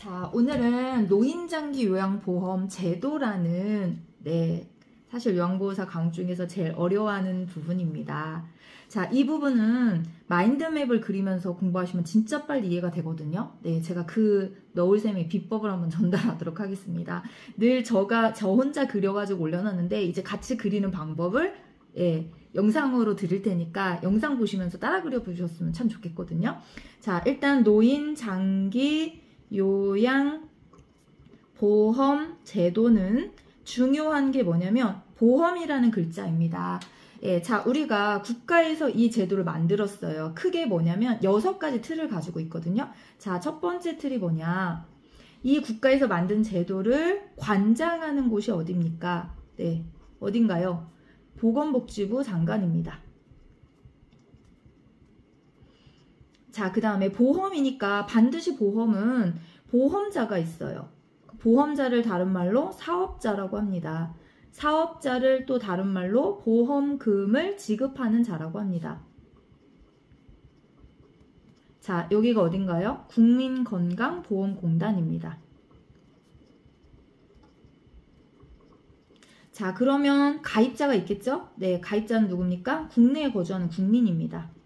자, 오늘은 노인장기 요양보험 제도라는 사실 요양보호사 과목 중에서 제일 어려워하는 부분입니다. 자, 이 부분은 마인드맵을 그리면서 공부하시면 진짜 빨리 이해가 되거든요. 네, 제가 그 너울쌤의 비법을 한번 전달하도록 하겠습니다. 늘 저 혼자 그려가지고 올려놨는데 이제 같이 그리는 방법을 영상으로 드릴 테니까 영상 보시면서 따라 그려보셨으면 참 좋겠거든요. 자, 일단 노인 장기 요양 보험 제도는 중요한 게 뭐냐면 보험이라는 글자입니다. 자, 우리가 국가에서 이 제도를 만들었어요. 크게 뭐냐면 6가지 틀을 가지고 있거든요. 자, 첫 번째 틀이 뭐냐? 이 국가에서 만든 제도를 관장하는 곳이 어디입니까? 네, 어딘가요? 보건복지부 장관입니다. 자, 그 다음에 보험이니까 반드시 보험은 보험자가 있어요. 보험자를 다른 말로 사업자라고 합니다. 사업자를 또 다른 말로 보험금을 지급하는 자라고 합니다. 자, 여기가 어딘가요? 국민건강보험공단입니다. 자, 그러면 가입자가 있겠죠? 네, 가입자는 누굽니까? 국내에 거주하는 국민입니다.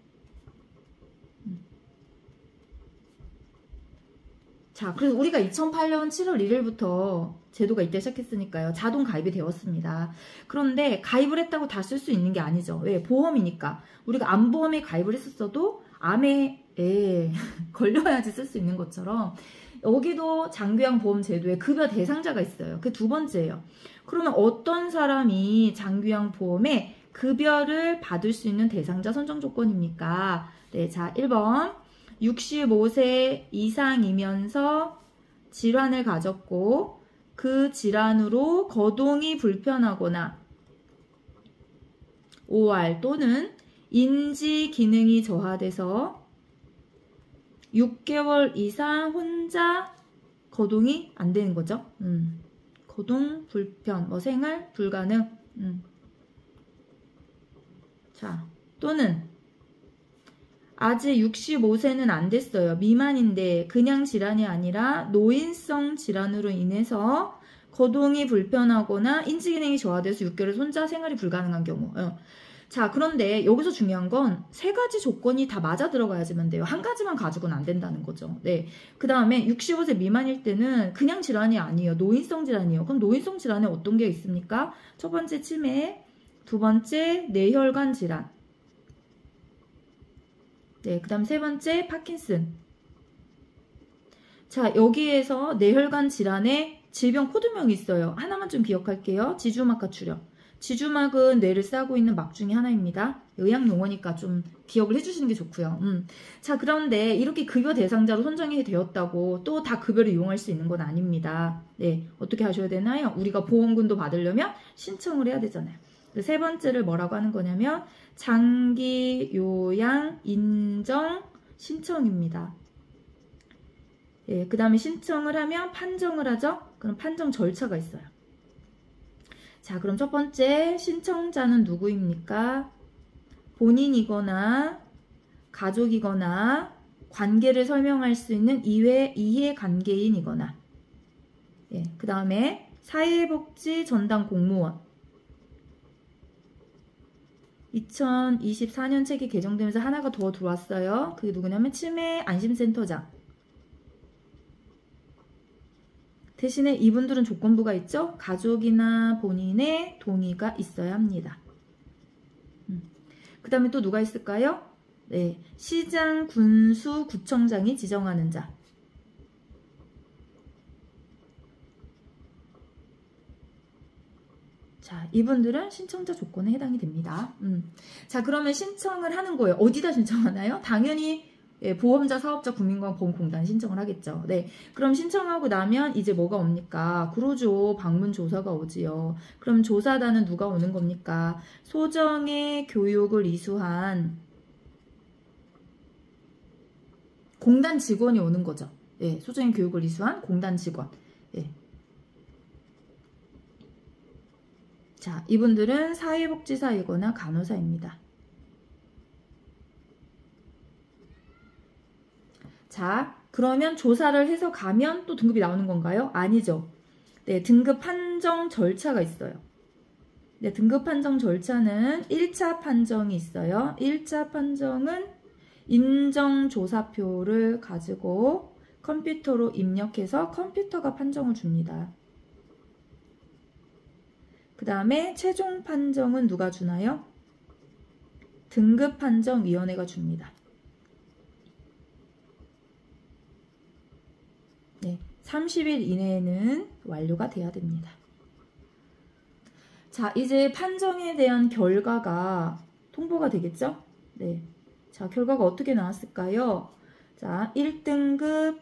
자, 그래서 우리가 2008년 7월 1일부터 제도가 이때 시작했으니까요. 자동 가입이 되었습니다. 그런데 가입을 했다고 다 쓸 수 있는 게 아니죠. 왜? 보험이니까. 우리가 암보험에 가입을 했었어도 암에 걸려야지 쓸 수 있는 것처럼 여기도 장기요양보험 제도에 급여 대상자가 있어요. 그 두 번째예요. 그러면 어떤 사람이 장기요양보험에 급여를 받을 수 있는 대상자 선정 조건입니까? 네, 자, 1번. 65세 이상이면서 질환을 가졌고 그 질환으로 거동이 불편하거나 OR 또는 인지 기능이 저하돼서 6개월 이상 혼자 거동이 안 되는 거죠. 거동 불편, 생활 불가능. 자, 또는 아직 65세는 안 됐어요. 미만인데 그냥 질환이 아니라 노인성 질환으로 인해서 거동이 불편하거나 인지기능이 저하돼서 6개월 혼자 생활이 불가능한 경우. 자, 그런데 여기서 중요한 건 3가지 조건이 다 맞아 들어가야지만 돼요. 한 가지만 가지고는 안 된다는 거죠. 네. 그 다음에 65세 미만일 때는 그냥 질환이 아니에요. 노인성 질환이에요. 그럼 노인성 질환에 어떤 게 있습니까? 첫 번째 치매, 두 번째 뇌혈관 질환. 네, 그 다음 세 번째 파킨슨. 자, 여기에서 뇌혈관 질환의 질병 코드명이 있어요. 하나만 좀 기억할게요. 지주막과 출혈. 지주막은 뇌를 싸고 있는 막 중에 하나입니다. 의학 용어니까 좀 기억을 해주시는 게 좋고요. 자, 그런데 이렇게 급여 대상자로 선정이 되었다고 또 다 급여를 이용할 수 있는 건 아닙니다. 네, 어떻게 하셔야 되나요? 우리가 보험금도 받으려면 신청을 해야 되잖아요. 세 번째를 뭐라고 하는 거냐면 장기 요양 인정 신청입니다. 예, 그 다음에 신청을 하면 판정을 하죠. 그럼 판정 절차가 있어요. 자, 그럼 첫 번째 신청자는 누구입니까? 본인이거나 가족이거나 관계를 설명할 수 있는 이해관계인이거나 예, 그 다음에 사회복지 전담 공무원 2024년 책이 개정되면서 하나가 더 들어왔어요. 그게 누구냐면 치매 안심센터장. 대신에 이분들은 조건부가 있죠. 가족이나 본인의 동의가 있어야 합니다. 그 다음에 또 누가 있을까요? 네, 시장, 군수, 구청장이 지정하는 자. 자, 이분들은 신청자 조건에 해당이 됩니다. 자, 그러면 신청을 하는 거예요. 어디다 신청하나요? 당연히 보험자, 사업자, 국민건강보험공단 신청을 하겠죠. 네, 그럼 신청하고 나면 이제 뭐가 옵니까? 구로조 방문 조사가 오지요. 그럼 조사단은 누가 오는 겁니까? 소정의 교육을 이수한 공단 직원이 오는 거죠. 네, 소정의 교육을 이수한 공단 직원. 네. 자, 이분들은 사회복지사이거나 간호사입니다. 자, 그러면 조사를 해서 가면 또 등급이 나오는 건가요? 아니죠. 네, 등급 판정 절차가 있어요. 네, 등급 판정 절차는 1차 판정이 있어요. 1차 판정은 인정조사표를 가지고 컴퓨터로 입력해서 컴퓨터가 판정을 줍니다. 그 다음에 최종 판정은 누가 주나요? 등급판정위원회가 줍니다. 네, 30일 이내에는 완료가 돼야 됩니다. 자, 이제 판정에 대한 결과가 통보가 되겠죠? 네. 자, 결과가 어떻게 나왔을까요? 자, 1등급,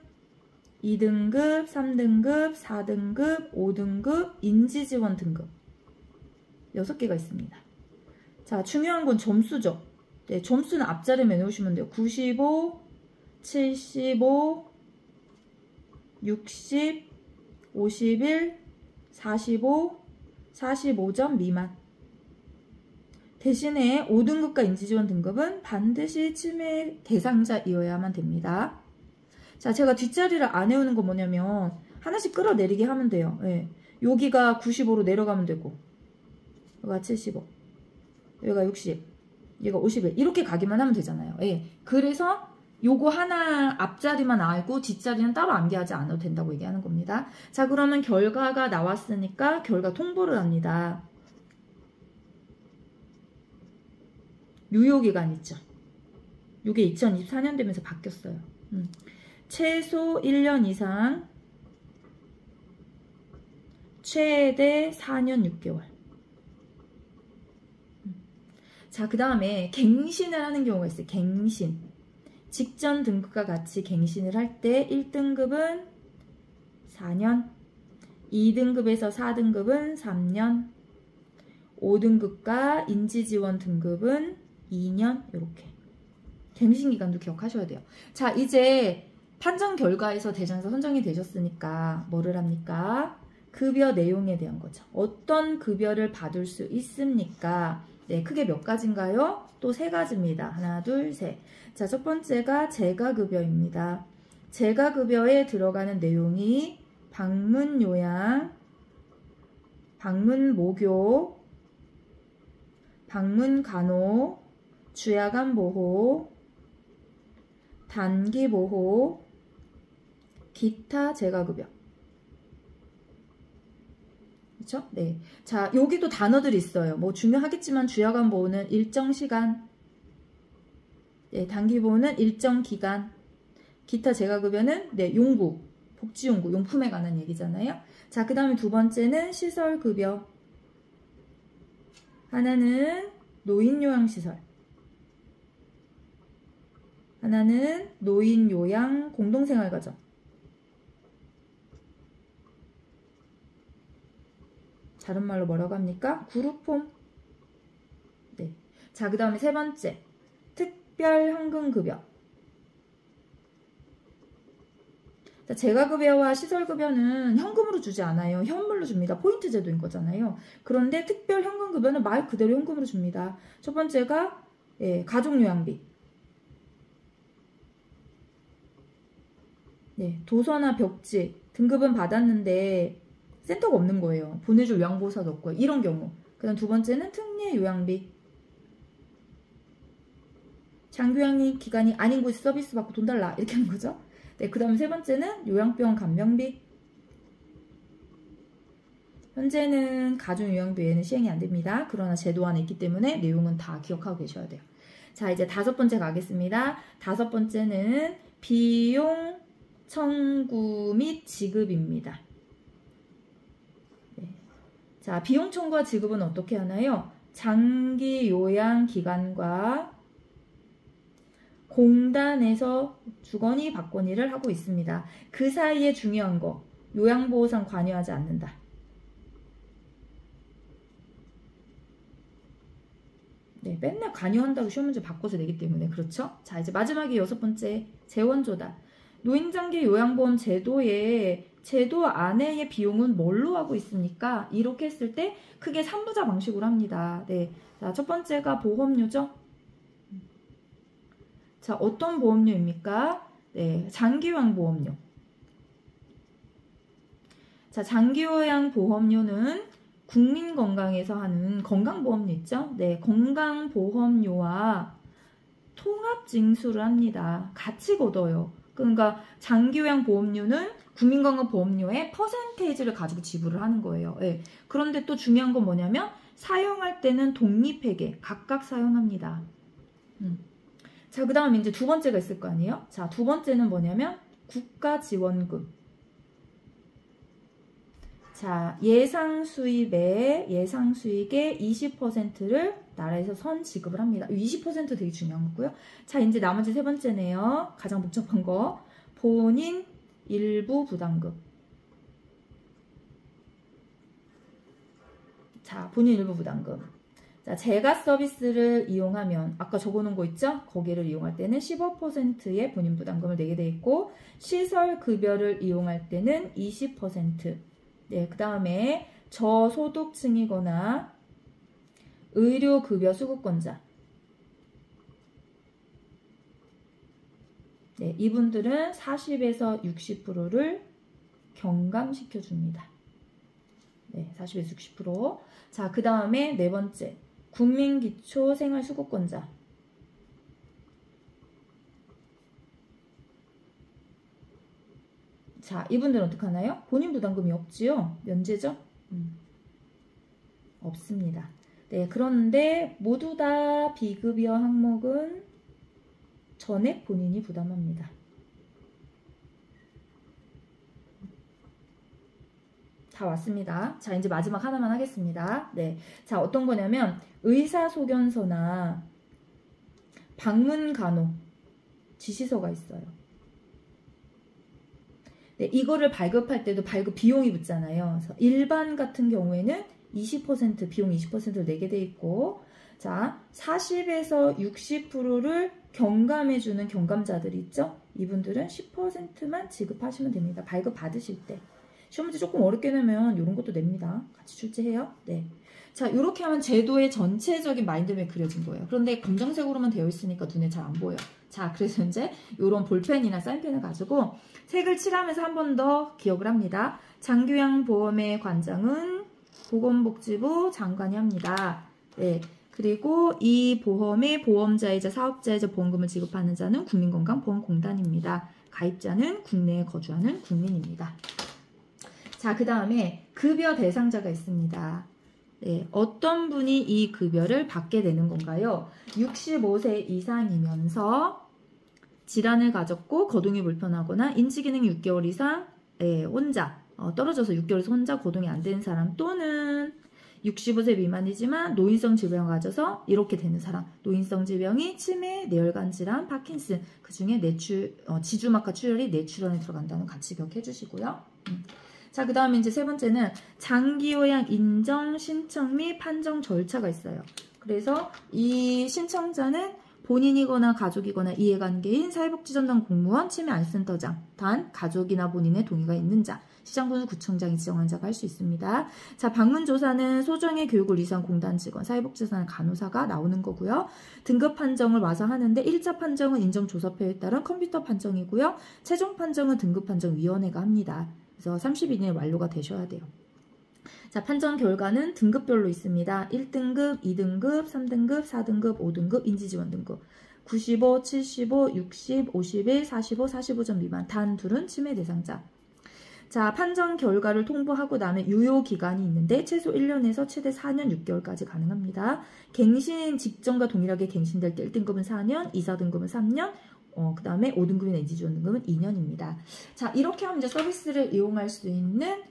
2등급, 3등급, 4등급, 5등급, 인지지원 등급. 6개가 있습니다. 자, 중요한 건 점수죠. 네, 점수는 앞자리에 내놓으시면 돼요. 95, 75, 60, 51, 45, 45점 미만. 대신에 5등급과 인지지원 등급은 반드시 치매 대상자이어야만 됩니다. 자, 제가 뒷자리를 안 외우는 건 뭐냐면 하나씩 끌어내리게 하면 돼요. 예. 여기가 95로 내려가면 되고, 여기가 75, 여기가 60, 여기가 51 이렇게 가기만 하면 되잖아요. 예. 그래서 요거 하나 앞자리만 알고 뒷자리는 따로 암기하지 않아도 된다고 얘기하는 겁니다. 자, 그러면 결과가 나왔으니까 결과 통보를 합니다. 유효기간 있죠. 이게 2024년 되면서 바뀌었어요. 최소 1년 이상, 최대 4년 6개월. 자, 그 다음에 갱신을 하는 경우가 있어요. 갱신. 직전 등급과 같이 갱신을 할 때 1등급은 4년, 2등급에서 4등급은 3년, 5등급과 인지지원 등급은 2년 이렇게. 갱신기간도 기억하셔야 돼요. 자, 이제 판정 결과에서 대상자 선정이 되셨으니까 뭐를 합니까? 급여 내용에 대한 거죠. 어떤 급여를 받을 수 있습니까? 네, 크게 몇 가지인가요? 또 3가지입니다. 하나, 둘, 셋. 자, 첫 번째가 재가급여입니다. 재가급여에 들어가는 내용이 방문요양, 방문모교, 방문간호, 주야간보호, 단기보호, 기타 재가급여. 그렇죠? 네. 자, 여기도 단어들이 있어요. 뭐 중요하겠지만 주야간 보호는 일정 시간, 네, 단기 보호는 일정 기간, 기타 재가급여는 네, 용구, 복지용구, 용품에 관한 얘기잖아요. 자, 그 다음에 두 번째는 시설급여. 하나는 노인요양시설, 하나는 노인요양 공동생활가정. 다른 말로 뭐라고 합니까? 그룹홈. 네. 자, 그 다음에 세 번째. 특별현금급여. 자, 재가급여와 시설급여는 현금으로 주지 않아요. 현물로 줍니다. 포인트 제도인 거잖아요. 그런데 특별현금급여는 말 그대로 현금으로 줍니다. 첫 번째가 가족요양비. 네, 도서나 벽지 등급은 받았는데 센터가 없는 거예요. 보내줄 요양보호사도 없고요. 이런 경우. 그 다음 두 번째는 특례 요양비. 장교양이 기간이 아닌 곳에 서비스 받고 돈 달라. 이렇게 하는 거죠. 네, 그 다음 세 번째는 요양병원 간병비. 현재는 가족요양비 외에는 시행이 안 됩니다. 그러나 제도 안에 있기 때문에 내용은 다 기억하고 계셔야 돼요. 자, 이제 5번째 가겠습니다. 5번째는 비용 청구 및 지급입니다. 자, 비용 청구와 지급은 어떻게 하나요? 장기 요양 기관과 공단에서 주거니 받거니를 하고 있습니다. 그 사이에 중요한 거, 요양보호상 관여하지 않는다. 네, 맨날 관여한다고 시험 문제 바꿔서 내기 때문에 그렇죠? 자, 이제 마지막에 6번째, 재원조달. 노인장기 요양보험 제도 안에의 비용은 뭘로 하고 있습니까? 이렇게 했을 때 크게 3부자 방식으로 합니다. 네. 자, 첫 번째가 보험료죠? 자, 어떤 보험료입니까? 네. 네, 장기요양보험료. 자, 장기요양보험료는 국민건강에서 하는 건강보험료 있죠? 네, 건강보험료와 통합징수를 합니다. 같이 걷어요. 그러니까 장기요양보험료는 국민건강보험료의 퍼센테이지를 가지고 지불을 하는 거예요. 네. 그런데 또 중요한 건 뭐냐면 사용할 때는 독립회계 각각 사용합니다. 자, 그 다음에 이제 두 번째가 있을 거 아니에요? 자, 두 번째는 뭐냐면 국가지원금. 자, 예상수입의 20%를 나라에서 선 지급을 합니다. 20% 되게 중요한 거고요. 자, 이제 나머지 세 번째네요. 가장 복잡한 거. 본인 일부 부담금. 자, 본인 일부 부담금. 자, 제가 서비스를 이용하면 아까 적어놓은 거 있죠? 거기를 이용할 때는 15%의 본인 부담금을 내게 돼 있고 시설 급여를 이용할 때는 20%. 네, 그 다음에 저소득층이거나 의료급여 수급권자. 네, 이분들은 40에서 60%를 경감시켜 줍니다. 네, 40에서 60%. 자, 그 다음에 네 번째. 국민기초생활수급권자. 자, 이분들은 어떻게 하나요? 본인 부담금이 없지요? 면제죠? 없습니다. 네, 그런데 모두 다 비급여 항목은 전액 본인이 부담합니다. 다 왔습니다. 자, 이제 마지막 하나만 하겠습니다. 네. 자, 어떤 거냐면 의사소견서나 방문간호 지시서가 있어요. 네, 이거를 발급할 때도 발급 비용이 붙잖아요. 그래서 일반 같은 경우에는 20% 비용 20%를 내게 돼 있고, 자, 40에서 60%를 경감해주는 경감자들이 있죠. 이분들은 10%만 지급하시면 됩니다. 발급 받으실 때. 시험 문제 조금 어렵게 내면 이런 것도 냅니다. 같이 출제해요. 네. 자, 이렇게 하면 제도의 전체적인 마인드맵이 그려진 거예요. 그런데 검정색으로만 되어 있으니까 눈에 잘 안 보여요. 자, 그래서 이제 이런 볼펜이나 사인펜을 가지고 색을 칠하면서 한 번 더 기억을 합니다. 장기요양보험의 관장은 보건복지부 장관이 합니다. 네. 그리고 이 보험의 보험자이자 사업자이자 보험금을 지급하는 자는 국민건강보험공단입니다. 가입자는 국내에 거주하는 국민입니다. 자, 그 다음에 급여 대상자가 있습니다. 네, 어떤 분이 이 급여를 받게 되는 건가요? 65세 이상이면서 질환을 가졌고 거동이 불편하거나 인지기능이 6개월 이상 혼자 떨어져서 6개월에서 혼자 거동이 안 되는 사람 또는 65세 미만이지만 노인성 질병을 가져서 이렇게 되는 사람, 노인성 질병이 치매, 뇌혈관 질환, 파킨슨, 그 중에 지주막하 출혈이 뇌출혈에 들어간다는 같이 기억해 주시고요. 자, 그 다음에 이제 세 번째는 장기요양 인정 신청 및 판정 절차가 있어요. 그래서 이 신청자는 본인이거나 가족이거나 이해관계인 사회복지전담 공무원, 치매안센터장, 단 가족이나 본인의 동의가 있는 자, 시장군수 구청장이 지정한 자가 할 수 있습니다. 자, 방문조사는 소정의 교육을 위한 공단 직원, 사회복지사나 간호사가 나오는 거고요. 등급 판정을 와서 하는데 1차 판정은 인정조사표에 따른 컴퓨터 판정이고요. 최종 판정은 등급판정위원회가 합니다. 그래서 30일 이내에 완료가 되셔야 돼요. 자, 판정 결과는 등급별로 있습니다. 1등급, 2등급, 3등급, 4등급, 5등급, 인지지원 등급. 95, 75, 60, 51, 45, 45점 미만. 단 둘은 치매 대상자. 자, 판정 결과를 통보하고 나면 유효기간이 있는데 최소 1년에서 최대 4년 6개월까지 가능합니다. 갱신 직전과 동일하게 갱신될 때 1등급은 4년, 2, 4등급은 3년, 그 다음에 5등급이나 인지지원 등급은 2년입니다. 자, 이렇게 하면 이제 서비스를 이용할 수 있는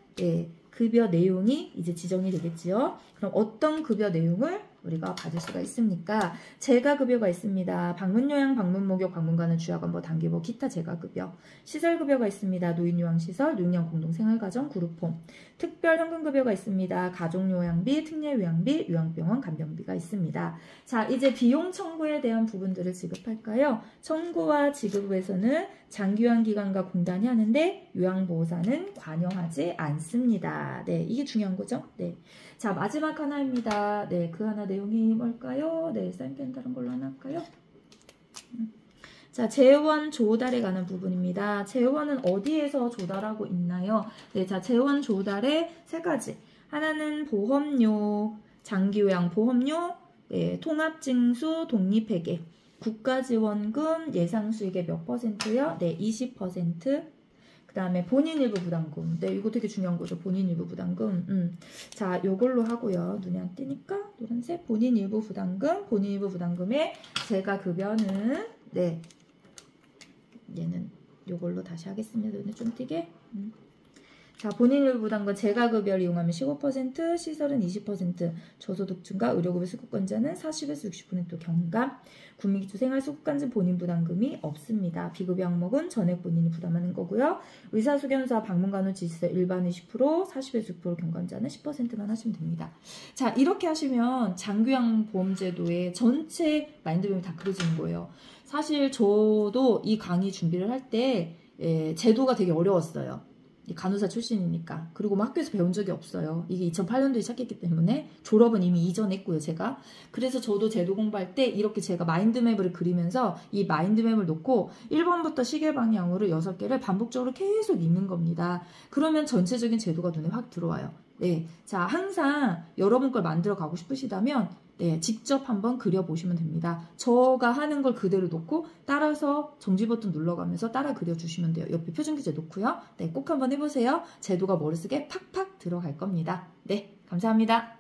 급여 내용이 이제 지정이 되겠지요. 그럼 어떤 급여 내용을 우리가 받을 수가 있습니까? 재가급여가 있습니다. 방문요양, 방문목욕, 방문가는 주야관보, 단기보, 기타 재가급여. 시설급여가 있습니다. 노인요양시설, 노인요양 공동생활가정, 그룹홈. 특별현금급여가 있습니다. 가족요양비, 특례요양비, 요양병원, 간병비가 있습니다. 자, 이제 비용 청구에 대한 부분들을 지급할까요? 청구와 지급에서는 장기요양기관과 공단이 하는데 요양보호사는 관여하지 않습니다. 네, 이게 중요한 거죠. 네. 자, 마지막 하나입니다. 네, 그 하나 내용이 뭘까요? 네, 사인펜 다른 걸로 하나 할까요? 자, 재원 조달에 관한 부분입니다. 재원은 어디에서 조달하고 있나요? 네, 자, 재원 조달의 세 가지. 하나는 보험료, 장기요양 보험료, 네, 통합징수, 독립회계, 국가지원금, 예상수익의 몇 %요? 네, 20%. 그 다음에 본인 일부 부담금. 네, 이거 되게 중요한 거죠. 본인 일부 부담금. 자, 요걸로 하고요. 눈이 안 띄니까 노란색 본인 일부 부담금. 본인 일부 부담금의 재가급여는 네, 얘는 요걸로 다시 하겠습니다. 눈에 좀 띄게. 자, 본인 일부 부담금 재가급여를 이용하면 15%, 시설은 20%, 저소득층과 의료급여 수급권자는 40에서 60% 경감, 국민기초 생활수급관진 본인 부담금이 없습니다. 비급여 항목은 전액 본인이 부담하는 거고요. 의사소견서, 방문간호 지시서 일반은 10%, 40에서 6% 경감자는 10%만 하시면 됩니다. 자, 이렇게 하시면 장기요양보험제도의 전체 마인드맵이 다 그려지는 거예요. 사실 저도 이 강의 준비를 할 때 제도가 되게 어려웠어요. 간호사 출신이니까. 그리고 뭐 학교에서 배운 적이 없어요. 이게 2008년도에 시작했기 때문에 졸업은 이미 이전했고요, 제가. 그래서 저도 제도 공부할 때 이렇게 제가 마인드맵을 그리면서 이 마인드맵을 놓고 1번부터 시계 방향으로 6개를 반복적으로 계속 읽는 겁니다. 그러면 전체적인 제도가 눈에 확 들어와요. 네. 자, 항상 여러분 걸 만들어 가고 싶으시다면 네, 직접 한번 그려보시면 됩니다. 저가 하는 걸 그대로 놓고 따라서 정지 버튼 눌러가면서 따라 그려주시면 돼요. 옆에 표준기재 놓고요. 네, 꼭 한번 해보세요. 제도가 머릿속에 팍팍 들어갈 겁니다. 네, 감사합니다.